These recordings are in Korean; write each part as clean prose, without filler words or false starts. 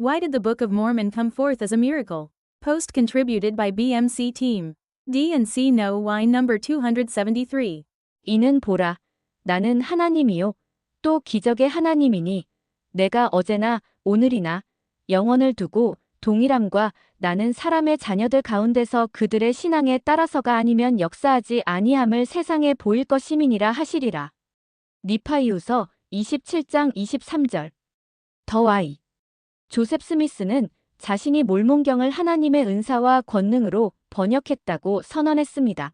Why did the Book of Mormon come forth as a miracle? Post contributed by BMC Team. D&C No Why number 273. 이는 보라, 나는 하나님이요 또 기적의 하나님이니 내가 어제나 오늘이나 영원을 두고 동일함과 나는 사람의 자녀들 가운데서 그들의 신앙에 따라서가 아니면 역사하지 아니함을 세상에 보일 것임이니라 하시리라. 니파이후서 27장 23절. 더 와이. 조셉 스미스는 자신이 몰몬경을 하나님의 은사와 권능으로 번역했다고 선언했습니다.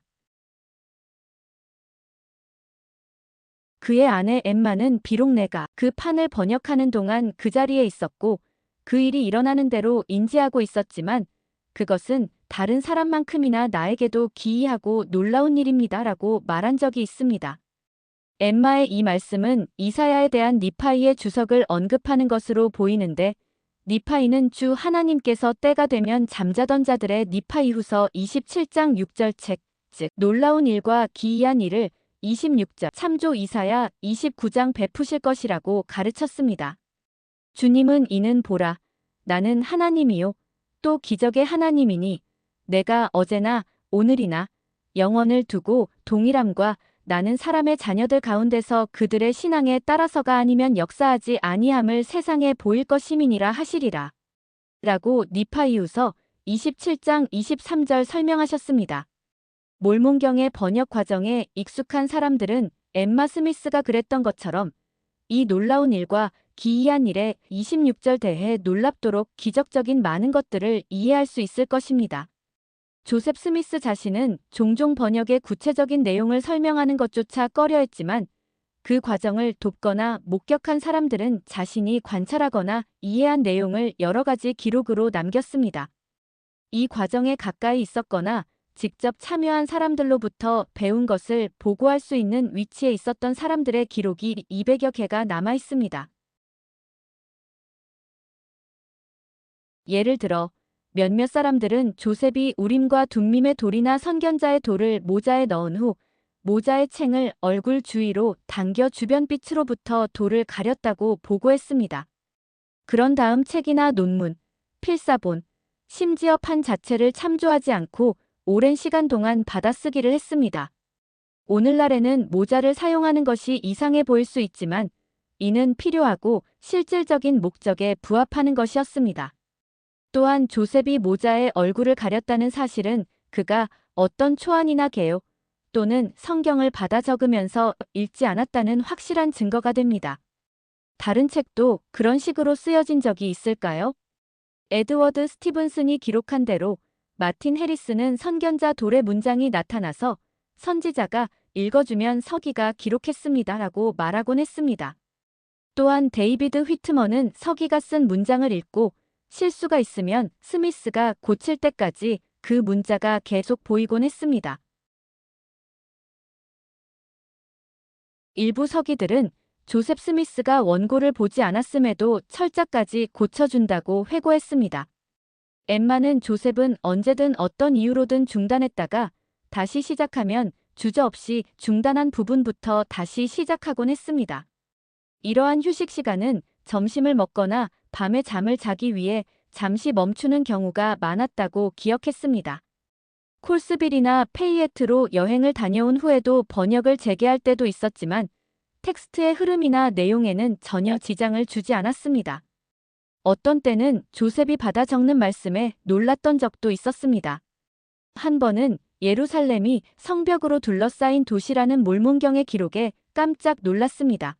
그의 아내 엠마는 비록 내가 그 판을 번역하는 동안 그 자리에 있었고 그 일이 일어나는 대로 인지하고 있었지만 그것은 다른 사람만큼이나 나에게도 기이하고 놀라운 일입니다 라고 말한 적이 있습니다. 엠마의 이 말씀은 이사야에 대한 니파이의 주석을 언급하는 것으로 보이는데 니파이는 주 하나님께서 때가 되면 잠자던 자들의 니파이후서 27장 6절 책, 즉 놀라운 일과 기이한 일을 26절 참조 이사야 29장 베푸실 것이라고 가르쳤습니다. 주님은 이는 보라, 나는 하나님이요 또 기적의 하나님이니 내가 어제나 오늘이나 영원을 두고 동일함과 나는 사람의 자녀들 가운데서 그들의 신앙에 따라서가 아니면 역사하지 아니함을 세상에 보일 것임이니라 하시리라. 라고 니파이후서 27장 23절 설명하셨습니다. 몰몬경의 번역 과정에 익숙한 사람들은 엠마 스미스가 그랬던 것처럼 이 놀라운 일과 기이한 일에 26절 대해 놀랍도록 기적적인 많은 것들을 이해할 수 있을 것입니다. 조셉 스미스 자신은 종종 번역의 구체적인 내용을 설명하는 것조차 꺼려했지만 그 과정을 돕거나 목격한 사람들은 자신이 관찰하거나 이해한 내용을 여러 가지 기록으로 남겼습니다. 이 과정에 가까이 있었거나 직접 참여한 사람들로부터 배운 것을 보고할 수 있는 위치에 있었던 사람들의 기록이 200여 개가 남아 있습니다. 예를 들어 몇몇 사람들은 조셉이 우림과 둠밈의 돌이나 선견자의 돌을 모자에 넣은 후 모자의 챙을 얼굴 주위로 당겨 주변 빛으로부터 돌을 가렸다고 보고했습니다. 그런 다음 책이나 논문, 필사본, 심지어 판 자체를 참조하지 않고 오랜 시간 동안 받아쓰기를 했습니다. 오늘날에는 모자를 사용하는 것이 이상해 보일 수 있지만 이는 필요하고 실질적인 목적에 부합하는 것이었습니다. 또한 조셉이 모자에 얼굴을 가렸다는 사실은 그가 어떤 초안이나 개요 또는 성경을 받아 적으면서 읽지 않았다는 확실한 증거가 됩니다. 다른 책도 그런 식으로 쓰여진 적이 있을까요? 에드워드 스티븐슨이 기록한 대로 마틴 해리스는 선견자 돌의 문장이 나타나서 선지자가 읽어주면 서기가 기록했습니다 라고 말하곤 했습니다. 또한 데이비드 휘트먼은 서기가 쓴 문장을 읽고 실수가 있으면 스미스가 고칠 때까지 그 문자가 계속 보이곤 했습니다. 일부 서기들은 조셉 스미스가 원고를 보지 않았음에도 철자까지 고쳐준다고 회고했습니다. 엠마는 조셉은 언제든 어떤 이유로든 중단했다가 다시 시작하면 주저없이 중단한 부분부터 다시 시작하곤 했습니다. 이러한 휴식 시간은 점심을 먹거나 밤에 잠을 자기 위해 잠시 멈추는 경우가 많았다고 기억했습니다. 콜스빌이나 페이에트로 여행을 다녀온 후에도 번역을 재개할 때도 있었지만 텍스트의 흐름이나 내용에는 전혀 지장을 주지 않았습니다. 어떤 때는 조셉이 받아 적는 말씀에 놀랐던 적도 있었습니다. 한 번은 예루살렘이 성벽으로 둘러싸인 도시라는 몰몬경의 기록에 깜짝 놀랐습니다.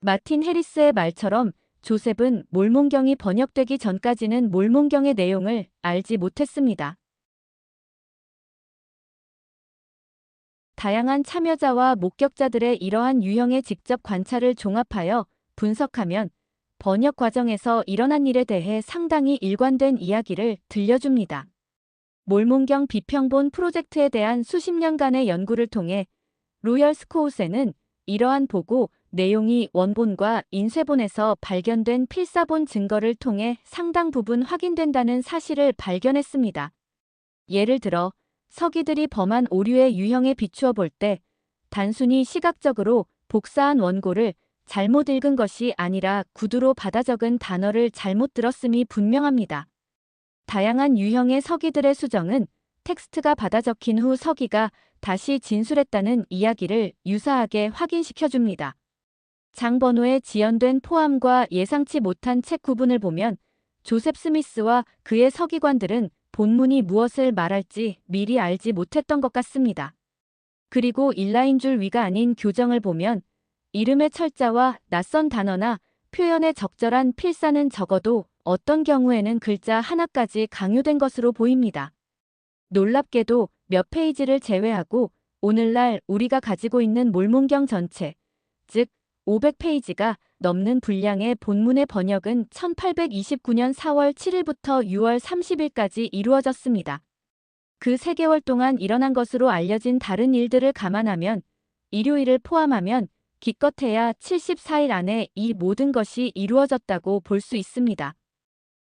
마틴 해리스의 말처럼 조셉은 몰몬경이 번역되기 전까지는 몰몬경의 내용을 알지 못했습니다. 다양한 참여자와 목격자들의 이러한 유형의 직접 관찰을 종합하여 분석하면 번역 과정에서 일어난 일에 대해 상당히 일관된 이야기를 들려줍니다. 몰몬경 비평본 프로젝트에 대한 수십 년간의 연구를 통해 로열 스코웃에는 이러한 보고 내용이 원본과 인쇄본에서 발견된 필사본 증거를 통해 상당 부분 확인된다는 사실을 발견했습니다. 예를 들어 서기들이 범한 오류의 유형에 비추어 볼 때 단순히 시각적으로 복사한 원고를 잘못 읽은 것이 아니라 구두로 받아 적은 단어를 잘못 들었음이 분명합니다. 다양한 유형의 서기들의 수정은 텍스트가 받아 적힌 후 서기가 다시 진술했다는 이야기를 유사하게 확인시켜줍니다. 장번호에 지연된 포함과 예상치 못한 책 구분을 보면 조셉 스미스와 그의 서기관들은 본문이 무엇을 말할지 미리 알지 못했던 것 같습니다. 그리고 인라인 줄 위가 아닌 교정을 보면 이름의 철자와 낯선 단어나 표현의 적절한 필사는 적어도 어떤 경우에는 글자 하나까지 강요된 것으로 보입니다. 놀랍게도 몇 페이지를 제외하고 오늘날 우리가 가지고 있는 몰몬경 전체, 즉 500페이지가 넘는 분량의 본문의 번역은 1829년 4월 7일부터 6월 30일까지 이루어졌습니다. 그 3개월 동안 일어난 것으로 알려진 다른 일들을 감안하면 일요일을 포함하면 기껏해야 74일 안에 이 모든 것이 이루어졌다고 볼 수 있습니다.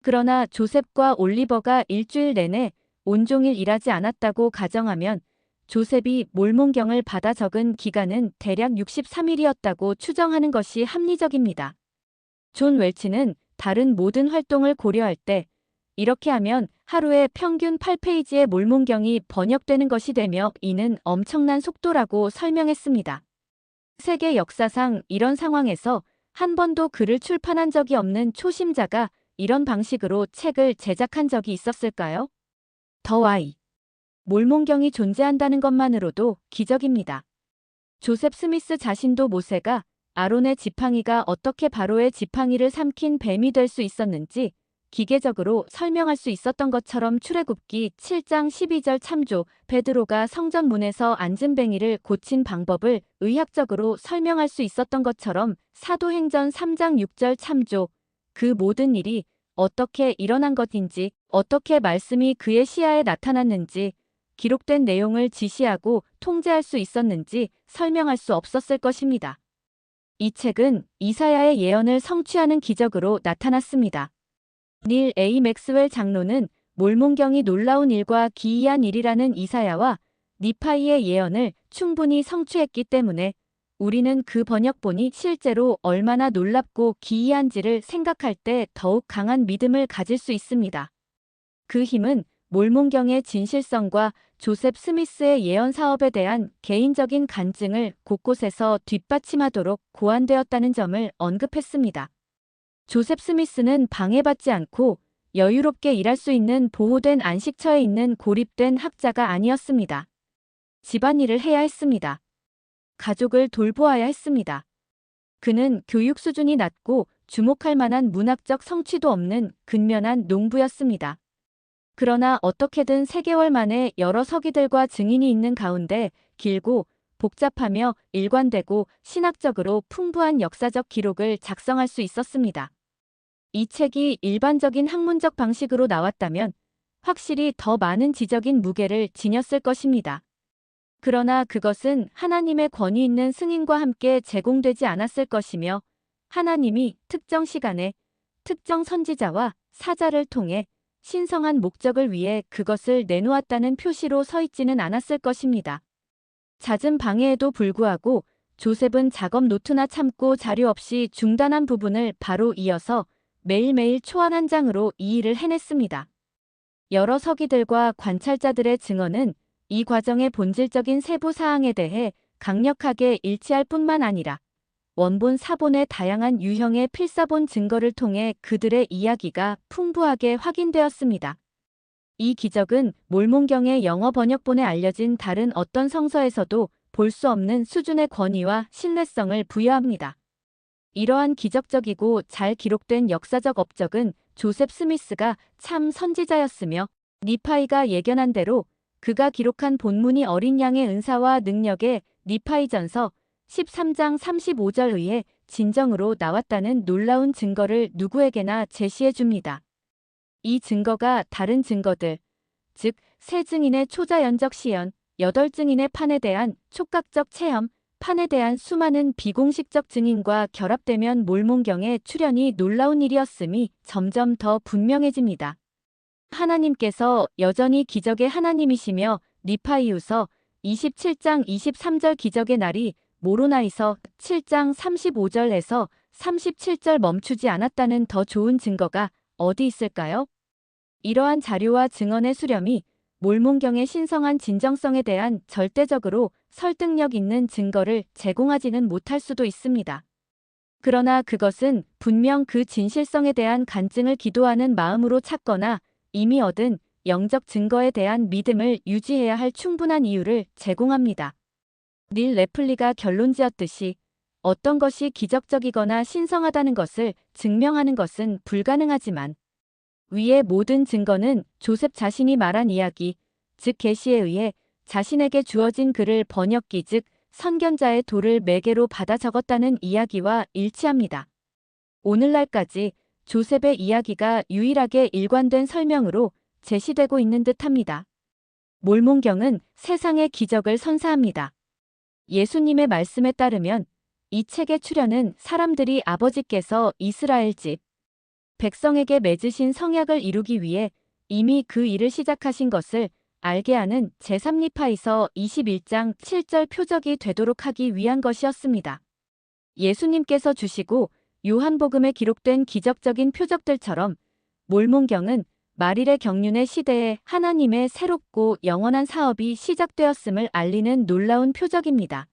그러나 조셉과 올리버가 일주일 내내 온종일 일하지 않았다고 가정하면 조셉이 몰몬경을 받아 적은 기간은 대략 63일이었다고 추정하는 것이 합리적입니다. 존 웰치는 다른 모든 활동을 고려할 때 이렇게 하면 하루에 평균 8페이지의 몰몬경이 번역되는 것이 되며 이는 엄청난 속도라고 설명했습니다. 세계 역사상 이런 상황에서 한 번도 글을 출판한 적이 없는 초심자가 이런 방식으로 책을 제작한 적이 있었을까요? 더 와이. 몰몬경이 존재한다는 것만으로도 기적입니다. 조셉 스미스 자신도 모세가 아론의 지팡이가 어떻게 바로의 지팡이를 삼킨 뱀이 될 수 있었는지 기계적으로 설명할 수 있었던 것처럼 출애굽기 7장 12절 참조, 베드로가 성전 문에서 앉은뱅이를 고친 방법을 의학적으로 설명할 수 있었던 것처럼 사도행전 3장 6절 참조, 그 모든 일이 어떻게 일어난 것인지, 어떻게 말씀이 그의 시야에 나타났는지, 기록된 내용을 지시하고 통제할 수 있었는지 설명할 수 없었을 것입니다. 이 책은 이사야의 예언을 성취하는 기적으로 나타났습니다. 닐 A. 맥스웰 장로는 몰몬경이 놀라운 일과 기이한 일이라는 이사야와 니파이의 예언을 충분히 성취했기 때문에 우리는 그 번역본이 실제로 얼마나 놀랍고 기이한지를 생각할 때 더욱 강한 믿음을 가질 수 있습니다. 그 힘은 몰몬경의 진실성과 조셉 스미스의 예언 사업에 대한 개인적인 간증을 곳곳에서 뒷받침하도록 고안되었다는 점을 언급했습니다. 조셉 스미스는 방해받지 않고 여유롭게 일할 수 있는 보호된 안식처에 있는 고립된 학자가 아니었습니다. 집안일을 해야 했습니다. 가족을 돌보아야 했습니다. 그는 교육 수준이 낮고 주목할 만한 문학적 성취도 없는 근면한 농부였습니다. 그러나 어떻게든 3개월 만에 여러 서기들과 증인이 있는 가운데 길고 복잡하며 일관되고 신학적으로 풍부한 역사적 기록을 작성할 수 있었습니다. 이 책이 일반적인 학문적 방식으로 나왔다면 확실히 더 많은 지적인 무게를 지녔을 것입니다. 그러나 그것은 하나님의 권위 있는 승인과 함께 제공되지 않았을 것이며 하나님이 특정 시간에 특정 선지자와 사자를 통해 신성한 목적을 위해 그것을 내놓았다는 표시로 서 있지는 않았을 것입니다. 잦은 방해에도 불구하고 조셉은 작업 노트나 참고 자료 없이 중단한 부분을 바로 이어서 매일매일 초안 한 장으로 이 일을 해냈습니다. 여러 서기들과 관찰자들의 증언은 이 과정의 본질적인 세부 사항에 대해 강력하게 일치할 뿐만 아니라 원본 사본의 다양한 유형의 필사본 증거를 통해 그들의 이야기가 풍부하게 확인되었습니다. 이 기적은 몰몬경의 영어 번역본에 알려진 다른 어떤 성서에서도 볼 수 없는 수준의 권위와 신뢰성을 부여합니다. 이러한 기적적이고 잘 기록된 역사적 업적은 조셉 스미스가 참 선지자였으며 니파이가 예견한 대로 그가 기록한 본문이 어린 양의 은사와 능력에 니파이전서 13장 35절 의해 진정으로 나왔다는 놀라운 증거를 누구에게나 제시해 줍니다. 이 증거가 다른 증거들, 즉 세 증인의 초자연적 시연, 8증인의 판에 대한 촉각적 체험, 판에 대한 수많은 비공식적 증인과 결합되면 몰몬경의 출현이 놀라운 일이었음이 점점 더 분명해집니다. 하나님께서 여전히 기적의 하나님이시며 니파이후서 27장 23절 기적의 날이 모로나이서 7장 35절에서 37절 멈추지 않았다는 더 좋은 증거가 어디 있을까요? 이러한 자료와 증언의 수렴이 몰몬경의 신성한 진정성에 대한 절대적으로 설득력 있는 증거를 제공하지는 못할 수도 있습니다. 그러나 그것은 분명 그 진실성에 대한 간증을 기도하는 마음으로 찾거나 이미 얻은 영적 증거에 대한 믿음을 유지해야 할 충분한 이유를 제공합니다. 닐 레플리가 결론지었듯이 어떤 것이 기적적이거나 신성하다는 것을 증명하는 것은 불가능하지만 위의 모든 증거는 조셉 자신이 말한 이야기, 즉 계시에 의해 자신에게 주어진 글을 번역기 즉 선견자의 도를 매개로 받아 적었다는 이야기와 일치합니다. 오늘날까지 조셉의 이야기가 유일하게 일관된 설명으로 제시되고 있는 듯합니다. 몰몬경은 세상의 기적을 선사합니다. 예수님의 말씀에 따르면 이 책의 출현은 사람들이 아버지께서 이스라엘 집 백성에게 맺으신 성약을 이루기 위해 이미 그 일을 시작하신 것을 알게 하는 제3리파이서 21장 7절 표적이 되도록 하기 위한 것이었습니다. 예수님께서 주시고 요한복음에 기록된 기적적인 표적들처럼 몰몬경은 말일의 경륜의 시대에 하나님의 새롭고 영원한 사업이 시작되었음을 알리는 놀라운 표적입니다.